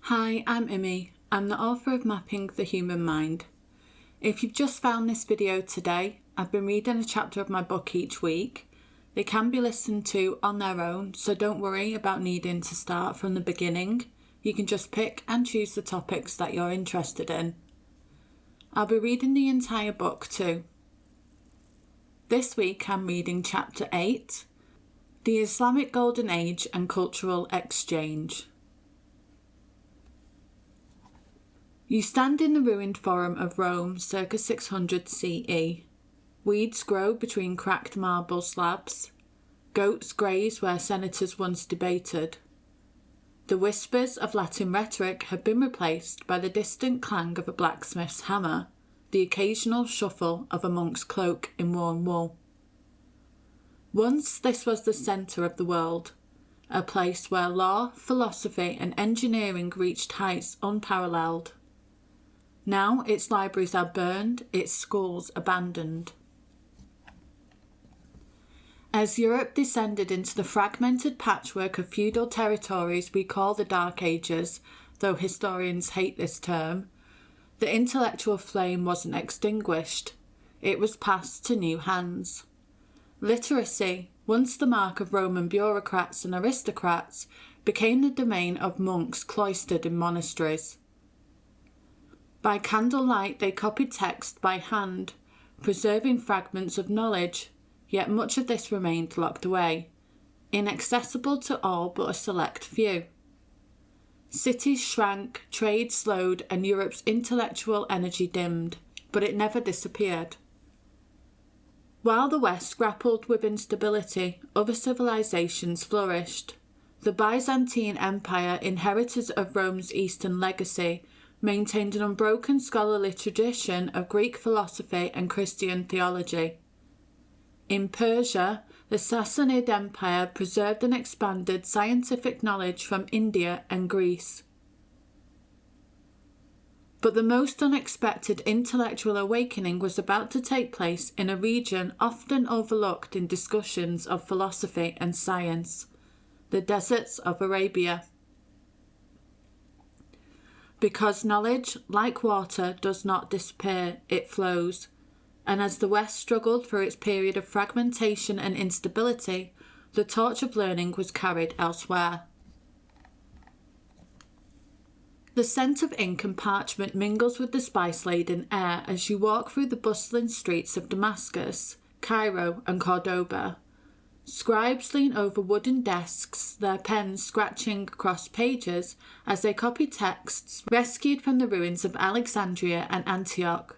Hi, I'm Imi. I'm the author of Mapping the Human Mind. If you've just found this video today, I've been reading a chapter of my book each week. They can be listened to on their own, so don't worry about needing to start from the beginning. You can just pick and choose the topics that you're interested in. I'll be reading the entire book too. This week I'm reading Chapter 8, The Islamic Golden Age and Cultural Exchange. You stand in the ruined Forum of Rome circa 600 CE. Weeds grow between cracked marble slabs. Goats graze where senators once debated. The whispers of Latin rhetoric have been replaced by the distant clang of a blacksmith's hammer, the occasional shuffle of a monk's cloak in worn wool. Once this was the centre of the world, a place where law, philosophy and engineering reached heights unparalleled. Now its libraries are burned, its schools abandoned. As Europe descended into the fragmented patchwork of feudal territories we call the Dark Ages, though historians hate this term, the intellectual flame wasn't extinguished. It was passed to new hands. Literacy, once the mark of Roman bureaucrats and aristocrats, became the domain of monks cloistered in monasteries. By candlelight they copied text by hand, preserving fragments of knowledge, yet much of this remained locked away, inaccessible to all but a select few. Cities shrank, trade slowed, and Europe's intellectual energy dimmed, but it never disappeared. While the West grappled with instability, other civilizations flourished. The Byzantine Empire, inheritors of Rome's Eastern legacy, maintained an unbroken scholarly tradition of Greek philosophy and Christian theology. In Persia, the Sassanid Empire preserved and expanded scientific knowledge from India and Greece. But the most unexpected intellectual awakening was about to take place in a region often overlooked in discussions of philosophy and science, the deserts of Arabia. Because knowledge, like water, does not disappear, it flows. And as the West struggled through its period of fragmentation and instability, the torch of learning was carried elsewhere. The scent of ink and parchment mingles with the spice-laden air as you walk through the bustling streets of Damascus, Cairo and Cordoba. Scribes lean over wooden desks, their pens scratching across pages as they copy texts rescued from the ruins of Alexandria and Antioch.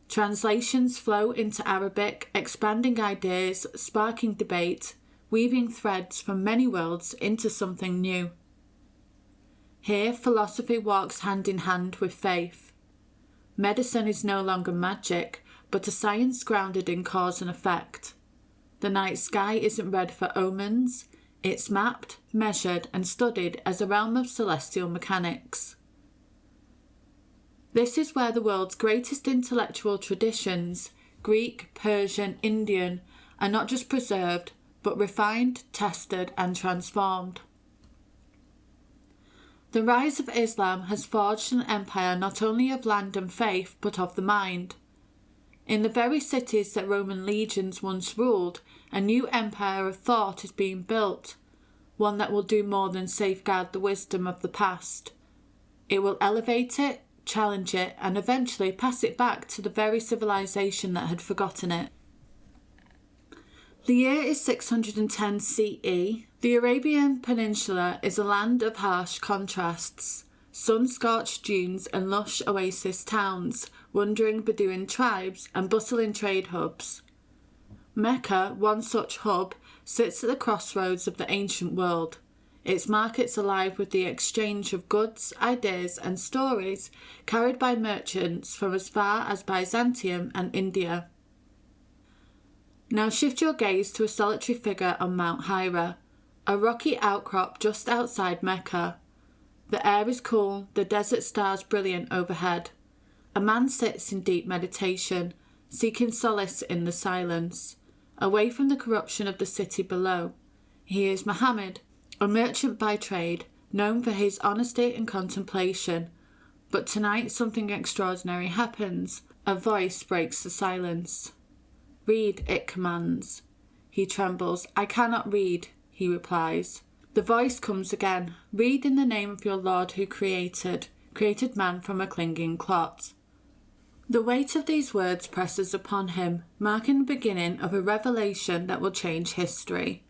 Translations flow into Arabic, expanding ideas, sparking debate, weaving threads from many worlds into something new. Here, philosophy walks hand in hand with faith. Medicine is no longer magic, but a science grounded in cause and effect. The night sky isn't read for omens, it's mapped, measured and studied as a realm of celestial mechanics. This is where the world's greatest intellectual traditions, Greek, Persian, Indian, are not just preserved, but refined, tested and transformed. The rise of Islam has forged an empire not only of land and faith, but of the mind. In the very cities that Roman legions once ruled, a new empire of thought is being built, one that will do more than safeguard the wisdom of the past. It will elevate it, challenge it, and eventually pass it back to the very civilization that had forgotten it. The year is 610 CE. The Arabian Peninsula is a land of harsh contrasts. Sun-scorched dunes and lush oasis towns, wandering Bedouin tribes and bustling trade hubs. Mecca, one such hub, sits at the crossroads of the ancient world, its markets alive with the exchange of goods, ideas and stories carried by merchants from as far as Byzantium and India. Now shift your gaze to a solitary figure on Mount Hira, a rocky outcrop just outside Mecca. The air is cool, the desert stars brilliant overhead. A man sits in deep meditation, seeking solace in the silence, away from the corruption of the city below. He is Muhammad, a merchant by trade, known for his honesty and contemplation. But tonight something extraordinary happens. A voice breaks the silence. "Read," it commands. He trembles. "I cannot read," he replies. The voice comes again. "Read in the name of your Lord who created man from a clinging clot." The weight of these words presses upon him, marking the beginning of a revelation that will change history.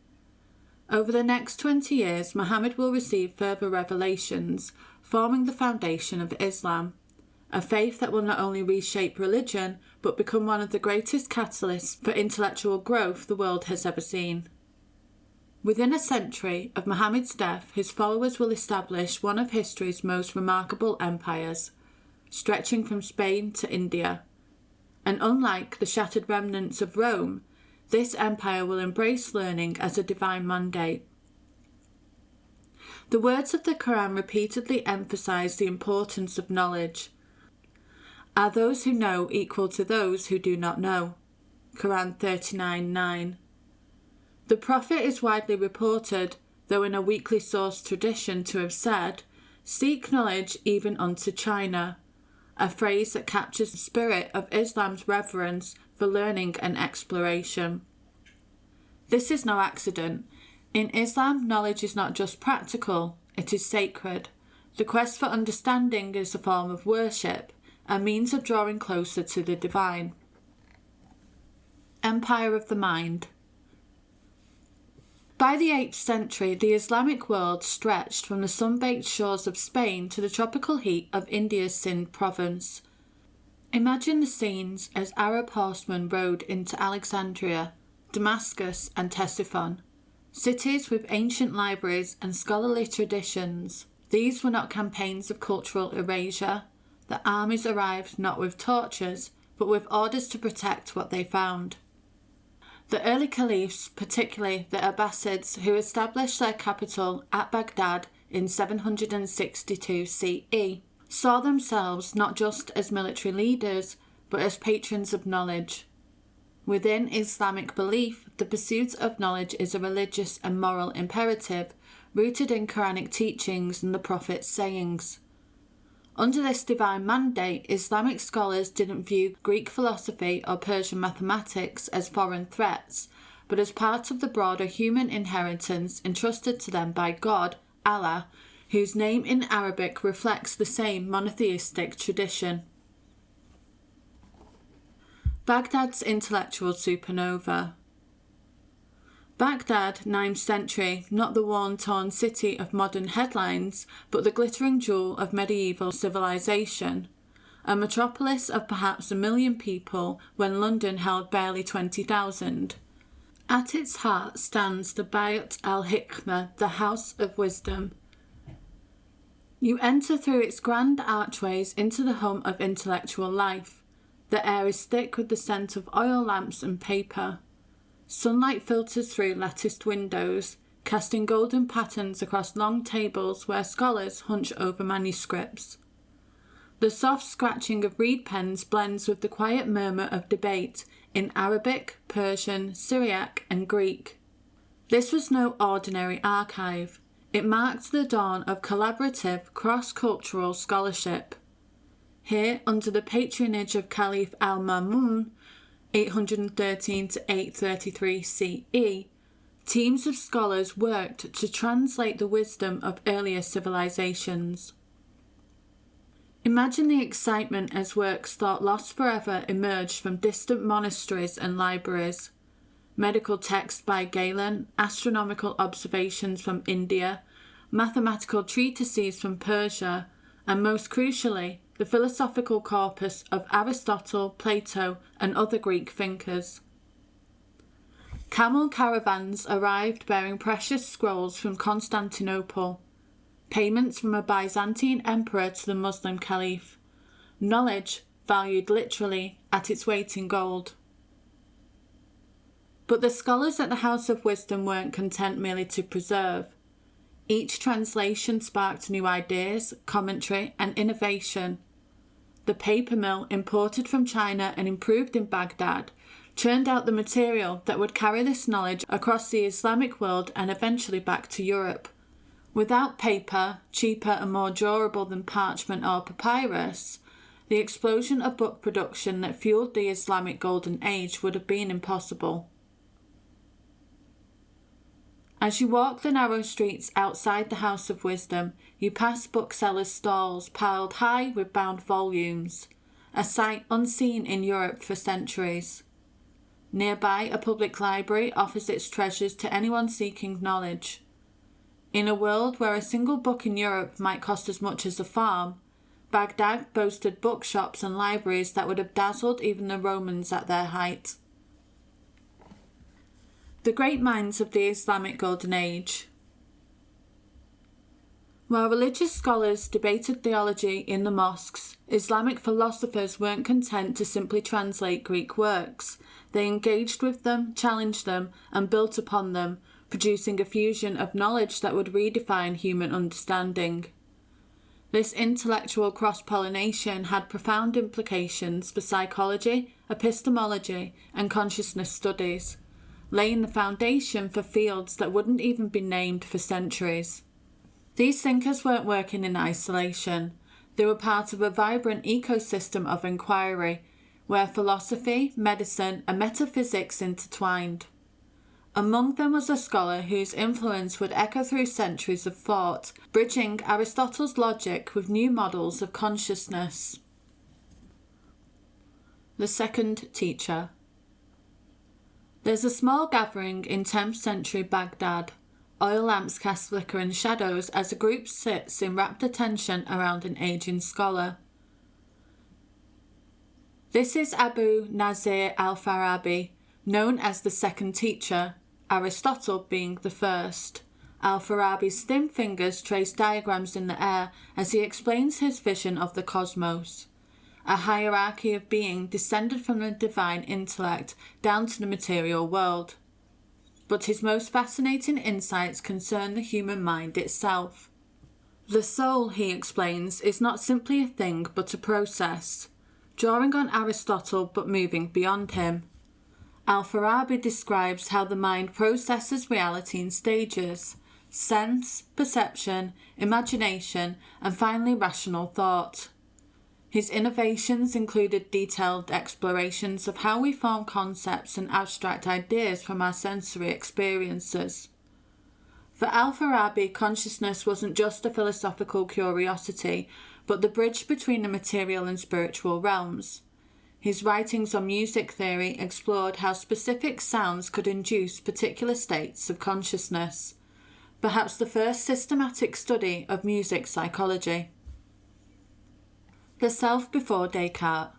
Over the next 20 years, Muhammad will receive further revelations, forming the foundation of Islam, a faith that will not only reshape religion, but become one of the greatest catalysts for intellectual growth the world has ever seen. Within a century of Muhammad's death, his followers will establish one of history's most remarkable empires, stretching from Spain to India. And unlike the shattered remnants of Rome, this empire will embrace learning as a divine mandate. The words of the Quran repeatedly emphasize the importance of knowledge. Are those who know equal to those who do not know? Quran 39:9. The Prophet is widely reported, though in a weakly sourced tradition, to have said, "Seek knowledge even unto China," a phrase that captures the spirit of Islam's reverence for learning and exploration. This is no accident. In Islam, knowledge is not just practical, it is sacred. The quest for understanding is a form of worship, a means of drawing closer to the divine. Empire of the Mind. By the 8th century, the Islamic world stretched from the sun-baked shores of Spain to the tropical heat of India's Sindh province. Imagine the scenes as Arab horsemen rode into Alexandria, Damascus and Ctesiphon, cities with ancient libraries and scholarly traditions. These were not campaigns of cultural erasure. The armies arrived not with torches, but with orders to protect what they found. The early caliphs, particularly the Abbasids, who established their capital at Baghdad in 762 CE, saw themselves not just as military leaders, but as patrons of knowledge. Within Islamic belief, the pursuit of knowledge is a religious and moral imperative rooted in Quranic teachings and the Prophet's sayings. Under this divine mandate, Islamic scholars didn't view Greek philosophy or Persian mathematics as foreign threats, but as part of the broader human inheritance entrusted to them by God, Allah, whose name in Arabic reflects the same monotheistic tradition. Baghdad's intellectual supernova. Baghdad, 9th century, not the worn-torn city of modern headlines, but the glittering jewel of medieval civilization. A metropolis of perhaps 1 million people when London held barely 20,000. At its heart stands the Bayt al-Hikmah, the House of Wisdom. You enter through its grand archways into the hum of intellectual life. The air is thick with the scent of oil lamps and paper. Sunlight filters through latticed windows, casting golden patterns across long tables where scholars hunch over manuscripts. The soft scratching of reed pens blends with the quiet murmur of debate in Arabic, Persian, Syriac and Greek. This was no ordinary archive. It marked the dawn of collaborative, cross-cultural scholarship. Here, under the patronage of Caliph al-Ma'mun, 813 to 833 CE, teams of scholars worked to translate the wisdom of earlier civilizations. Imagine the excitement as works thought lost forever emerged from distant monasteries and libraries. Medical texts by Galen, astronomical observations from India, mathematical treatises from Persia, and most crucially, the philosophical corpus of Aristotle, Plato, and other Greek thinkers. Camel caravans arrived bearing precious scrolls from Constantinople, payments from a Byzantine emperor to the Muslim caliph, knowledge valued literally at its weight in gold. But the scholars at the House of Wisdom weren't content merely to preserve. Each translation sparked new ideas, commentary, and innovation. The paper mill, imported from China and improved in Baghdad, churned out the material that would carry this knowledge across the Islamic world and eventually back to Europe. Without paper, cheaper and more durable than parchment or papyrus, the explosion of book production that fueled the Islamic Golden Age would have been impossible. As you walk the narrow streets outside the House of Wisdom, you pass booksellers' stalls piled high with bound volumes, a sight unseen in Europe for centuries. Nearby, a public library offers its treasures to anyone seeking knowledge. In a world where a single book in Europe might cost as much as a farm, Baghdad boasted bookshops and libraries that would have dazzled even the Romans at their height. The great minds of the Islamic Golden Age. While religious scholars debated theology in the mosques, Islamic philosophers weren't content to simply translate Greek works. They engaged with them, challenged them, and built upon them, producing a fusion of knowledge that would redefine human understanding. This intellectual cross-pollination had profound implications for psychology, epistemology, and consciousness studies, laying the foundation for fields that wouldn't even be named for centuries. These thinkers weren't working in isolation. They were part of a vibrant ecosystem of inquiry, where philosophy, medicine, and metaphysics intertwined. Among them was a scholar whose influence would echo through centuries of thought, bridging Aristotle's logic with new models of consciousness. The second teacher. There's a small gathering in 10th century Baghdad. Oil lamps cast flickering shadows as a group sits in rapt attention around an aging scholar. This is Abu Nazir al-Farabi, known as the second teacher, Aristotle being the first. Al-Farabi's thin fingers trace diagrams in the air as he explains his vision of the cosmos, a hierarchy of being descended from the divine intellect down to the material world. But his most fascinating insights concern the human mind itself. The soul, he explains, is not simply a thing but a process, drawing on Aristotle but moving beyond him. Al-Farabi describes how the mind processes reality in stages: sense, perception, imagination, and finally rational thought. His innovations included detailed explorations of how we form concepts and abstract ideas from our sensory experiences. For Al-Farabi, consciousness wasn't just a philosophical curiosity, but the bridge between the material and spiritual realms. His writings on music theory explored how specific sounds could induce particular states of consciousness, perhaps the first systematic study of music psychology. The self before Descartes.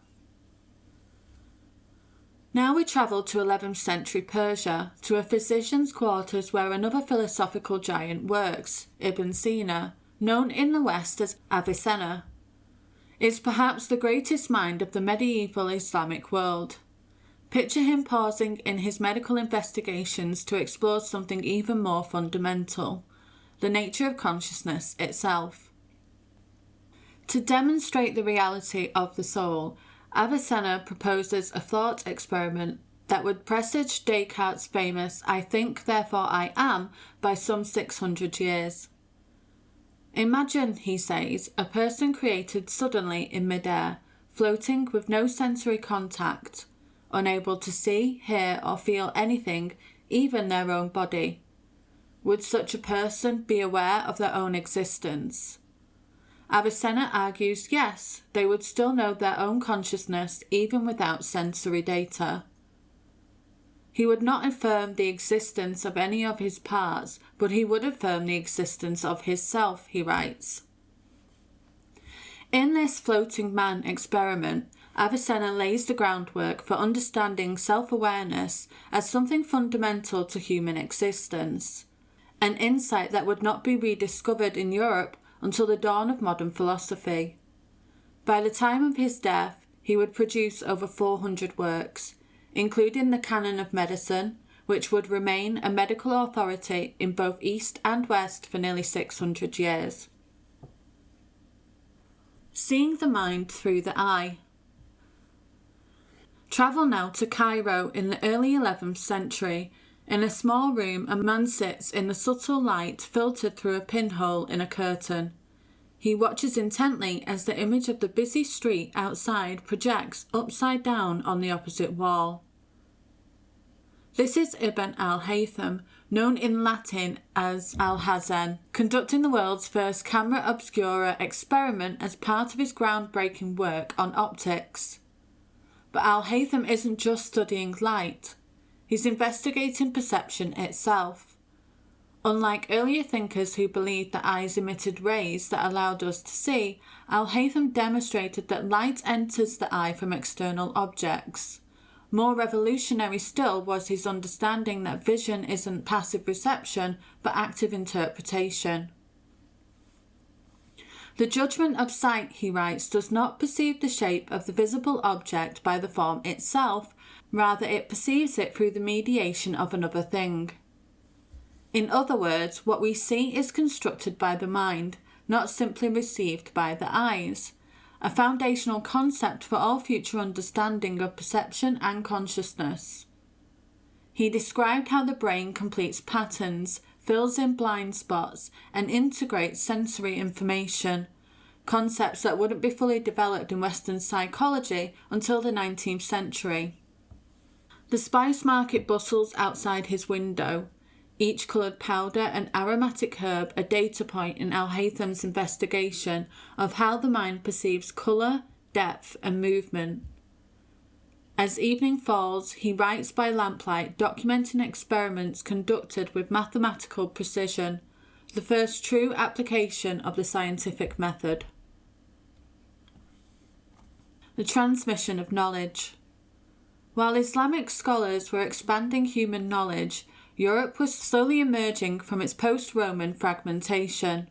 Now we travel to 11th century Persia, to a physician's quarters where another philosophical giant works, Ibn Sina, known in the West as Avicenna, is perhaps the greatest mind of the medieval Islamic world. Picture him pausing in his medical investigations to explore something even more fundamental, the nature of consciousness itself. To demonstrate the reality of the soul, Avicenna proposes a thought experiment that would presage Descartes' famous "I think, therefore I am" by some 600 years. Imagine, he says, a person created suddenly in midair, floating with no sensory contact, unable to see, hear, or feel anything, even their own body. Would such a person be aware of their own existence? Avicenna argues yes, they would still know their own consciousness even without sensory data. He would not affirm the existence of any of his parts, but he would affirm the existence of his self, he writes. In this floating man experiment, Avicenna lays the groundwork for understanding self-awareness as something fundamental to human existence, an insight that would not be rediscovered in Europe until the dawn of modern philosophy. By the time of his death, he would produce over 400 works, including the Canon of Medicine, which would remain a medical authority in both East and West for nearly 600 years. Seeing the mind through the eye. Travel now to Cairo in the early 11th century. In a small room, a man sits in the subtle light filtered through a pinhole in a curtain. He watches intently as the image of the busy street outside projects upside down on the opposite wall. This is Ibn al-Haytham, known in Latin as Alhazen, conducting the world's first camera obscura experiment as part of his groundbreaking work on optics. But al-Haytham isn't just studying light. He's investigating perception itself. Unlike earlier thinkers who believed that eyes emitted rays that allowed us to see, al-Haytham demonstrated that light enters the eye from external objects. More revolutionary still was his understanding that vision isn't passive reception but active interpretation. The judgment of sight, he writes, does not perceive the shape of the visible object by the form itself, rather it perceives it through the mediation of another thing. In other words, what we see is constructed by the mind, not simply received by the eyes, a foundational concept for all future understanding of perception and consciousness. He described how the brain completes patterns, fills in blind spots, and integrates sensory information, concepts that wouldn't be fully developed in Western psychology until the 19th century. The spice market bustles outside his window, each coloured powder and aromatic herb a data point in al-Haytham's investigation of how the mind perceives colour, depth and movement. As evening falls, he writes by lamplight, documenting experiments conducted with mathematical precision, the first true application of the scientific method. The transmission of knowledge. While Islamic scholars were expanding human knowledge, Europe was slowly emerging from its post-Roman fragmentation.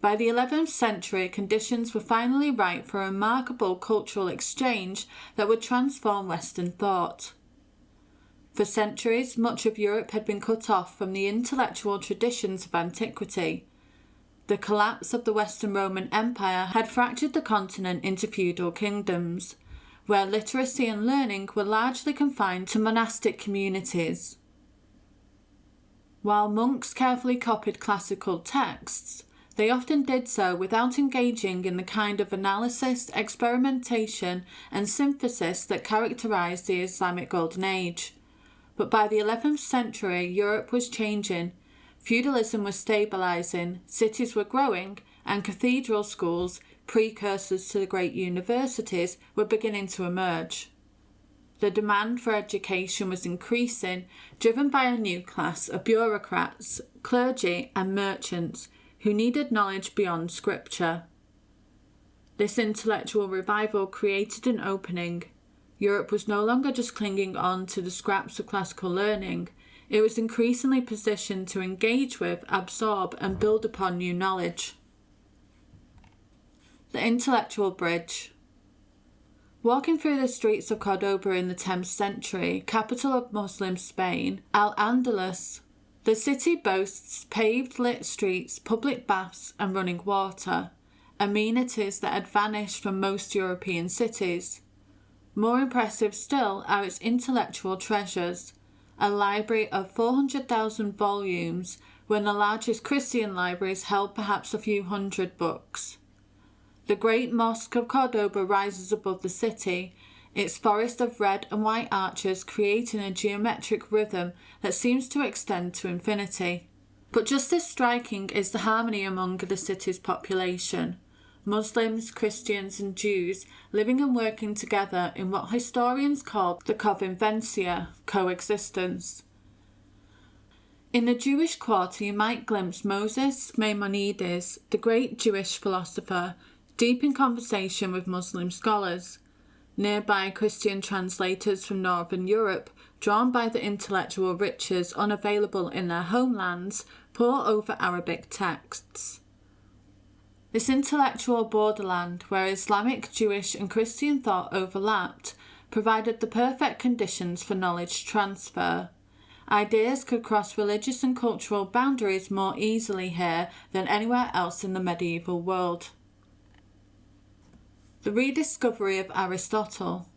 By the 11th century, conditions were finally ripe for a remarkable cultural exchange that would transform Western thought. For centuries, much of Europe had been cut off from the intellectual traditions of antiquity. The collapse of the Western Roman Empire had fractured the continent into feudal kingdoms, where literacy and learning were largely confined to monastic communities. While monks carefully copied classical texts, they often did so without engaging in the kind of analysis, experimentation, and synthesis that characterized the Islamic Golden Age. But by the 11th century, Europe was changing, feudalism was stabilizing, cities were growing, and cathedral schools, precursors to the great universities, were beginning to emerge. The demand for education was increasing, driven by a new class of bureaucrats, clergy, and merchants who needed knowledge beyond scripture. This intellectual revival created an opening. Europe was no longer just clinging on to the scraps of classical learning. It was increasingly positioned to engage with, absorb, and build upon new knowledge. The intellectual bridge. Walking through the streets of Cordoba in the 10th century, capital of Muslim Spain, Al-Andalus, the city boasts paved lit streets, public baths and running water, amenities that had vanished from most European cities. More impressive still are its intellectual treasures, a library of 400,000 volumes when the largest Christian libraries held perhaps a few hundred books. The great mosque of Cordoba rises above the city, its forest of red and white arches creating a geometric rhythm that seems to extend to infinity. But just as striking is the harmony among the city's population. Muslims, Christians and Jews living and working together in what historians call the convivencia, coexistence. In the Jewish quarter you might glimpse Moses Maimonides, the great Jewish philosopher, deep in conversation with Muslim scholars. Nearby Christian translators from Northern Europe, drawn by the intellectual riches unavailable in their homelands, pore over Arabic texts. This intellectual borderland, where Islamic, Jewish and Christian thought overlapped, provided the perfect conditions for knowledge transfer. Ideas could cross religious and cultural boundaries more easily here than anywhere else in the medieval world. The rediscovery of Aristotle.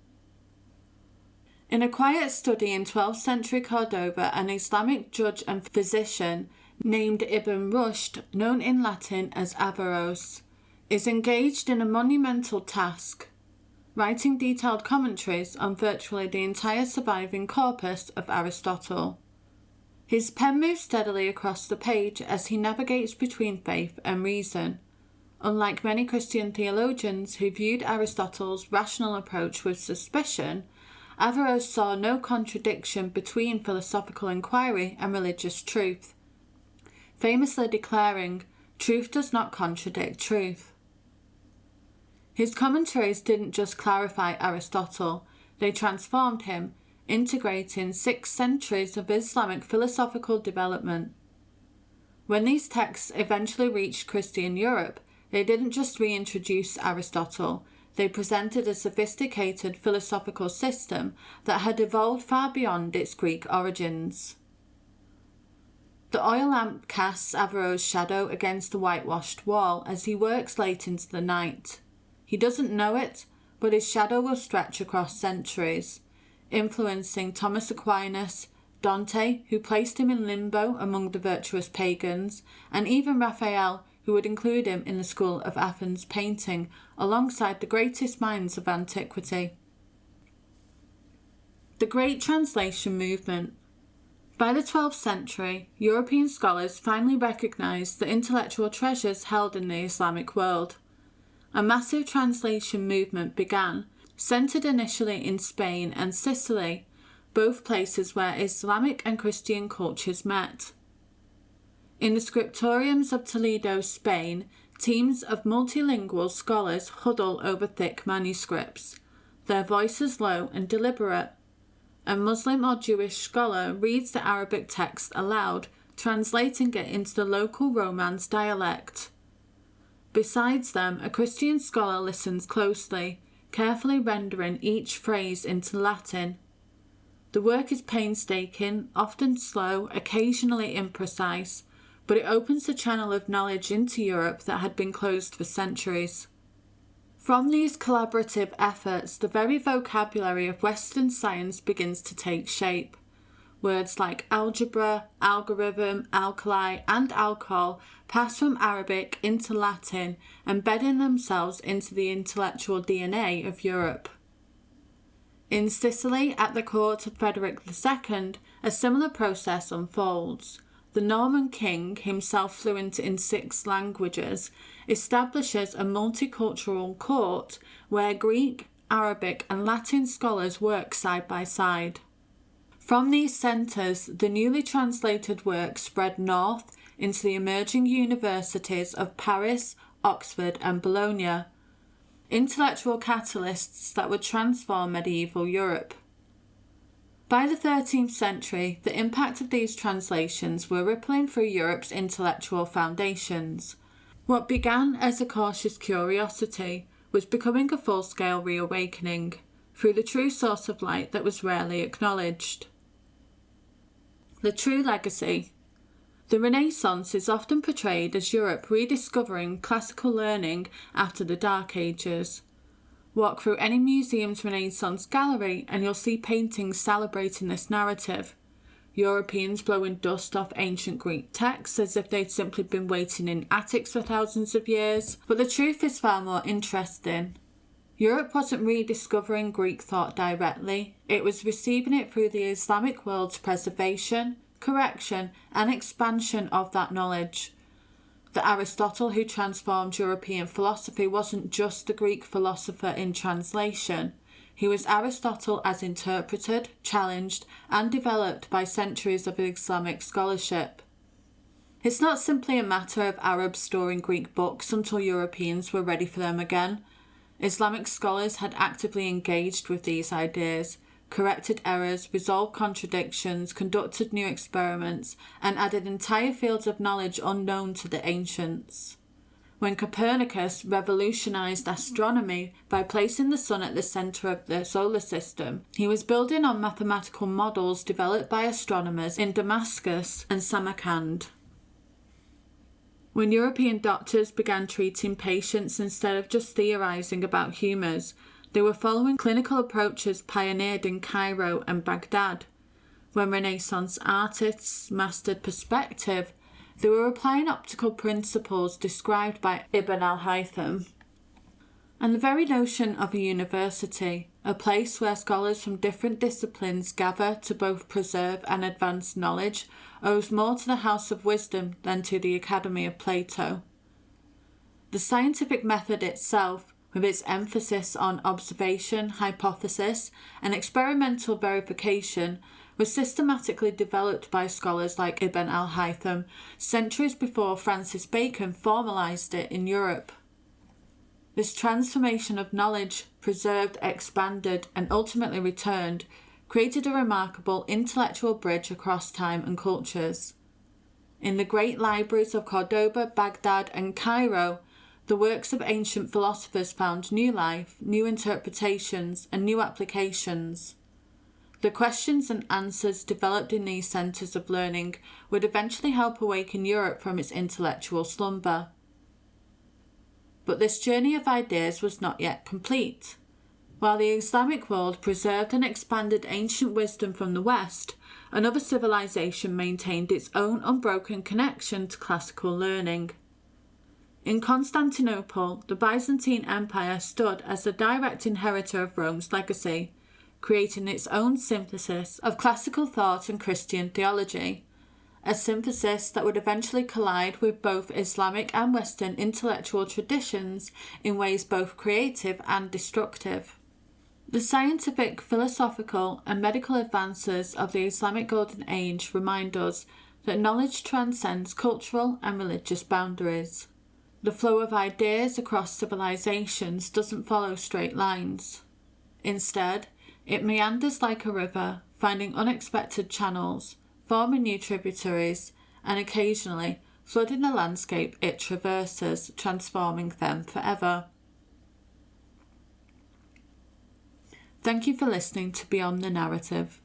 In a quiet study in 12th century Cordoba, an Islamic judge and physician named Ibn Rushd, known in Latin as Averroes, is engaged in a monumental task, writing detailed commentaries on virtually the entire surviving corpus of Aristotle. His pen moves steadily across the page as he navigates between faith and reason. Unlike many Christian theologians who viewed Aristotle's rational approach with suspicion, Averroes saw no contradiction between philosophical inquiry and religious truth, famously declaring, "Truth does not contradict truth." His commentaries didn't just clarify Aristotle, they transformed him, integrating 6 centuries of Islamic philosophical development. When these texts eventually reached Christian Europe, they didn't just reintroduce Aristotle, they presented a sophisticated philosophical system that had evolved far beyond its Greek origins. The oil lamp casts Averroes' shadow against the whitewashed wall as he works late into the night. He doesn't know it, but his shadow will stretch across centuries, influencing Thomas Aquinas, Dante, who placed him in limbo among the virtuous pagans, and even Raphael, who would include him in the school of Athens painting alongside the greatest minds of antiquity. The Great Translation Movement. By the 12th century, European scholars finally recognised the intellectual treasures held in the Islamic world. A massive translation movement began, centred initially in Spain and Sicily, both places where Islamic and Christian cultures met. In the scriptoriums of Toledo, Spain, teams of multilingual scholars huddle over thick manuscripts, their voices low and deliberate. A Muslim or Jewish scholar reads the Arabic text aloud, translating it into the local Romance dialect. Besides them, a Christian scholar listens closely, carefully rendering each phrase into Latin. The work is painstaking, often slow, occasionally imprecise, but it opens a channel of knowledge into Europe that had been closed for centuries. From these collaborative efforts, the very vocabulary of Western science begins to take shape. Words like algebra, algorithm, alkali, and alcohol pass from Arabic into Latin, embedding themselves into the intellectual DNA of Europe. In Sicily, at the court of Frederick II, a similar process unfolds. The Norman king, himself fluent in 6 languages, establishes a multicultural court where Greek, Arabic, and Latin scholars work side by side. From these centres, the newly translated work spread north into the emerging universities of Paris, Oxford, and Bologna, intellectual catalysts that would transform medieval Europe. By the 13th century, the impact of these translations were rippling through Europe's intellectual foundations. What began as a cautious curiosity was becoming a full-scale reawakening, through the true source of light that was rarely acknowledged. The true legacy. The Renaissance is often portrayed as Europe rediscovering classical learning after the Dark Ages. Walk through any museum's Renaissance gallery and you'll see paintings celebrating this narrative. Europeans blowing dust off ancient Greek texts as if they'd simply been waiting in attics for thousands of years. But the truth is far more interesting. Europe wasn't rediscovering Greek thought directly, it was receiving it through the Islamic world's preservation, correction, and expansion of that knowledge. The Aristotle who transformed European philosophy wasn't just the Greek philosopher in translation. He was Aristotle as interpreted, challenged, and developed by centuries of Islamic scholarship. It's not simply a matter of Arabs storing Greek books until Europeans were ready for them again. Islamic scholars had actively engaged with these ideas, corrected errors, resolved contradictions, conducted new experiments, and added entire fields of knowledge unknown to the ancients. When Copernicus revolutionized astronomy by placing the sun at the center of the solar system, he was building on mathematical models developed by astronomers in Damascus and Samarkand. When European doctors began treating patients instead of just theorizing about humours, They were following clinical approaches pioneered in Cairo and Baghdad. When Renaissance artists mastered perspective, they were applying optical principles described by Ibn al-Haytham. And the very notion of a university, a place where scholars from different disciplines gather to both preserve and advance knowledge, owes more to the House of Wisdom than to the Academy of Plato. The scientific method itself, with its emphasis on observation, hypothesis, and experimental verification, was systematically developed by scholars like Ibn al-Haytham centuries before Francis Bacon formalised it in Europe. This transformation of knowledge, preserved, expanded, and ultimately returned, created a remarkable intellectual bridge across time and cultures. In the great libraries of Cordoba, Baghdad, and Cairo, the works of ancient philosophers found new life, new interpretations, and new applications. The questions and answers developed in these centres of learning would eventually help awaken Europe from its intellectual slumber. But this journey of ideas was not yet complete. While the Islamic world preserved and expanded ancient wisdom from the West, another civilization maintained its own unbroken connection to classical learning. In Constantinople, the Byzantine Empire stood as the direct inheritor of Rome's legacy, creating its own synthesis of classical thought and Christian theology, a synthesis that would eventually collide with both Islamic and Western intellectual traditions in ways both creative and destructive. The scientific, philosophical, and medical advances of the Islamic Golden Age remind us that knowledge transcends cultural and religious boundaries. The flow of ideas across civilizations doesn't follow straight lines. Instead, it meanders like a river, finding unexpected channels, forming new tributaries, and occasionally flooding the landscape it traverses, transforming them forever. Thank you for listening to Beyond the Narrative.